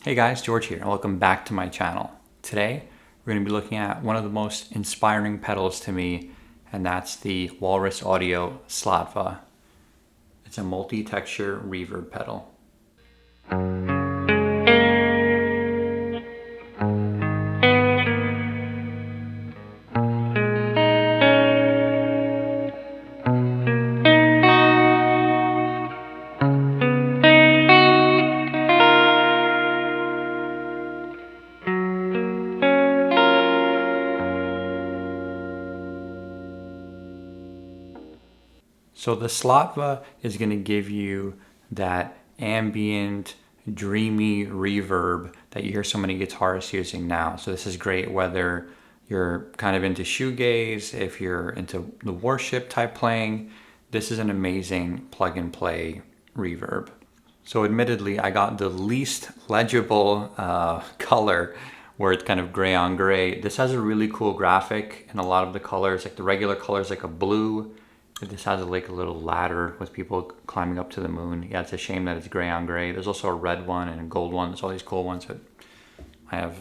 Hey guys, George here, and welcome back to my channel. Today, we're going to be looking at one of the most inspiring pedals to me, and that's the Walrus Audio Slotva. It's a multi-texture reverb pedal. So the Slotva is going to give you that ambient, dreamy reverb that you hear so many guitarists using now. So this is great whether you're kind of into shoegaze, if you're into the worship type playing. This is an amazing plug and play reverb. So admittedly, I got the least legible color where it's kind of gray on gray. This has a really cool graphic and a lot of the colors, like the regular colors like a blue. This has like a little ladder with people climbing up to the moon. Yeah, it's a shame that it's gray on gray. There's also a red one and a gold one. There's all these cool ones, but I have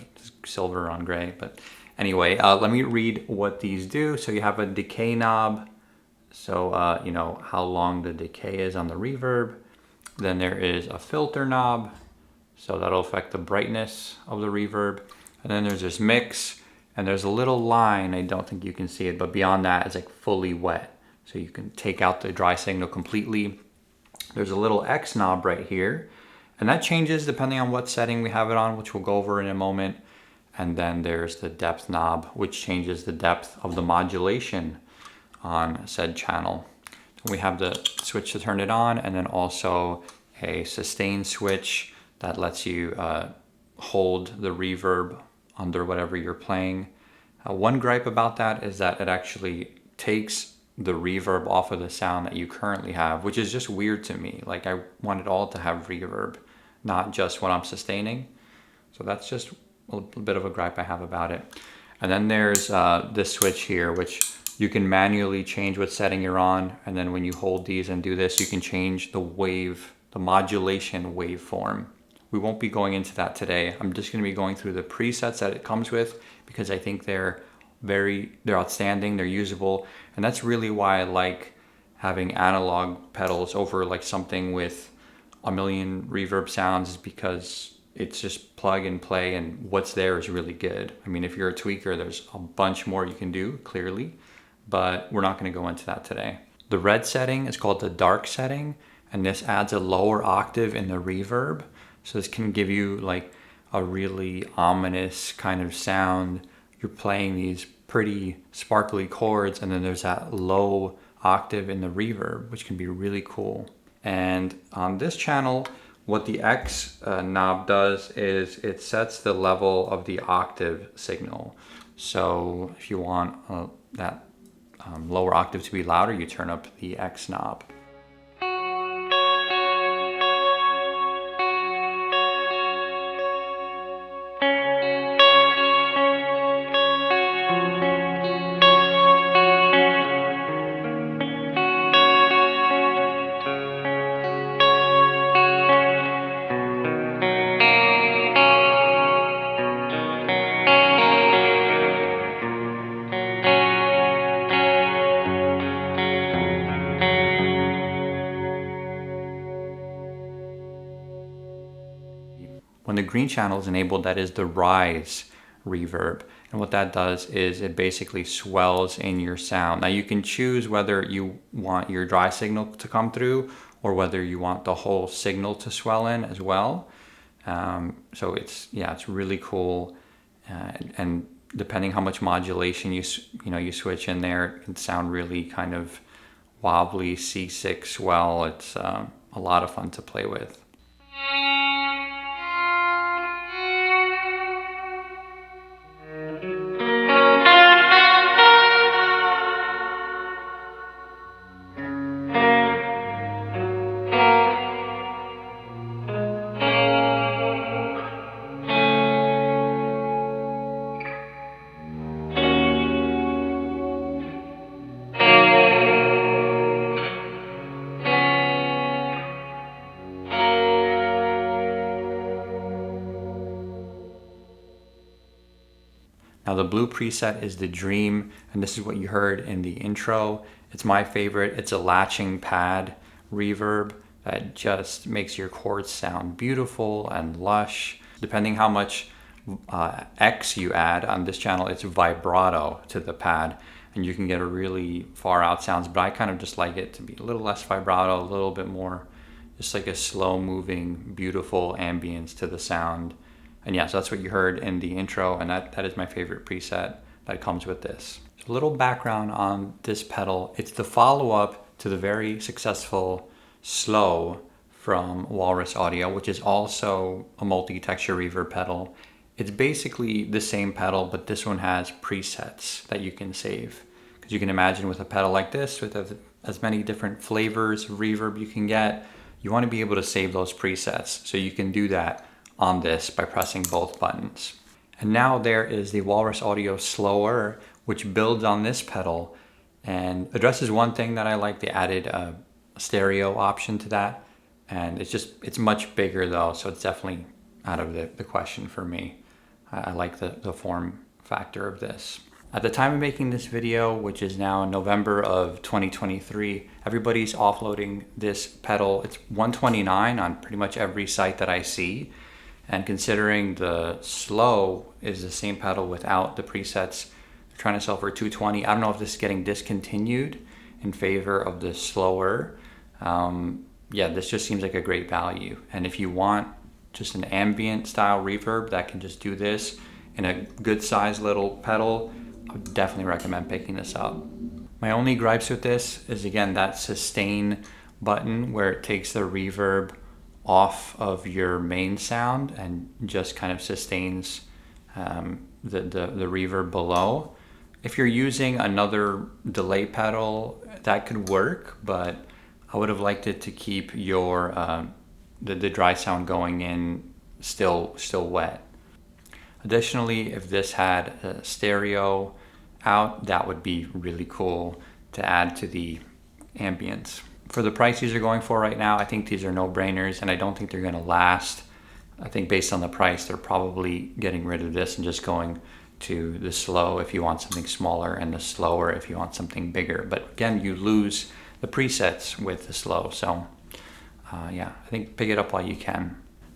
silver on gray. But anyway, let me read what these do. So you have a decay knob. So you know how long the decay is on the reverb. Then there is a filter knob. So that'll affect the brightness of the reverb. And then there's this mix. And there's a little line. I don't think you can see it, but beyond that, it's like fully wet. So you can take out the dry signal completely. There's a little X knob right here, and that changes depending on what setting we have it on, which we'll go over in a moment. And then there's the depth knob, which changes the depth of the modulation on said channel. We have the switch to turn it on, and then also a sustain switch that lets you hold the reverb under whatever you're playing. One gripe about that is that it actually takes the reverb off of the sound that you currently have, which is just weird to me. Like I want it all to have reverb, not just what I'm sustaining. So that's just a little bit of a gripe I have about it. And then there's this switch here, which you can manually change what setting you're on. And then when you hold these and do this, you can change the wave, the modulation waveform. We won't be going into that today. I'm just going to be going through the presets that it comes with because I think they're outstanding, they're usable, and that's really why I like having analog pedals over like something with a million reverb sounds, is because it's just plug and play and what's there is really good. I mean, if you're a tweaker, there's a bunch more you can do, clearly, but we're not going to go into that today. The red setting is called the dark setting, and this adds a lower octave in the reverb. So this can give you like a really ominous kind of sound. You're playing these pretty sparkly chords, and then there's that low octave in the reverb, which can be really cool. And on this channel, what the X knob does is it sets the level of the octave signal. So if you want that lower octave to be louder, you turn up the X knob. When the green channel is enabled, that is the rise reverb. And what that does is it basically swells in your sound. Now you can choose whether you want your dry signal to come through or whether you want the whole signal to swell in as well. So it's really cool. And depending how much modulation you switch in there, it can sound really kind of wobbly, C6 swell. It's a lot of fun to play with. Now the blue preset is the Dream, and this is what you heard in the intro. It's my favorite. It's a latching pad reverb that just makes your chords sound beautiful and lush. Depending how much X you add on this channel, it's vibrato to the pad, and you can get a really far out sounds, but I kind of just like it to be a little less vibrato, a little bit more just like a slow moving, beautiful ambience to the sound. And yeah, so that's what you heard in the intro, and that is my favorite preset that comes with this. So a little background on this pedal. It's the follow-up to the very successful Slow from Walrus Audio, which is also a multi-texture reverb pedal. It's basically the same pedal, but this one has presets that you can save. Because you can imagine with a pedal like this, with as many different flavors of reverb you can get, you want to be able to save those presets. So you can do that on this by pressing both buttons. And now there is the Walrus Audio Slower, which builds on this pedal and addresses one thing that I like. They added a stereo option to that, and it's much bigger though, so it's definitely out of the question for me. I like the form factor of this. At the time of making this video, which is now November of 2023, everybody's offloading this pedal. It's $129 on pretty much every site that I see. And considering the Slow is the same pedal without the presets, they're trying to sell for $220. I don't know if this is getting discontinued in favor of the Slower. Yeah, this just seems like a great value. And if you want just an ambient style reverb that can just do this in a good sized little pedal, I would definitely recommend picking this up. My only gripes with this is, again, that sustain button where it takes the reverb off of your main sound and just kind of sustains the reverb below. If you're using another delay pedal, that could work, but I would have liked it to keep your the dry sound going in still wet. Additionally, if this had a stereo out, that would be really cool to add to the ambience. For the price these are going for right now, I think these are no-brainers, and I don't think they're going to last. I think based on the price, they're probably getting rid of this and just going to the Slow if you want something smaller, and the Slower if you want something bigger. But again, you lose the presets with the Slow. So yeah, I think pick it up while you can.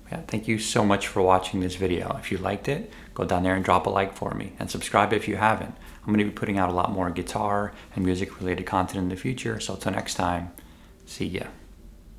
Yeah, thank you so much for watching this video. If you liked it, go down there and drop a like for me, and subscribe if you haven't. I'm going to be putting out a lot more guitar and music related content in the future. So until next time, see ya.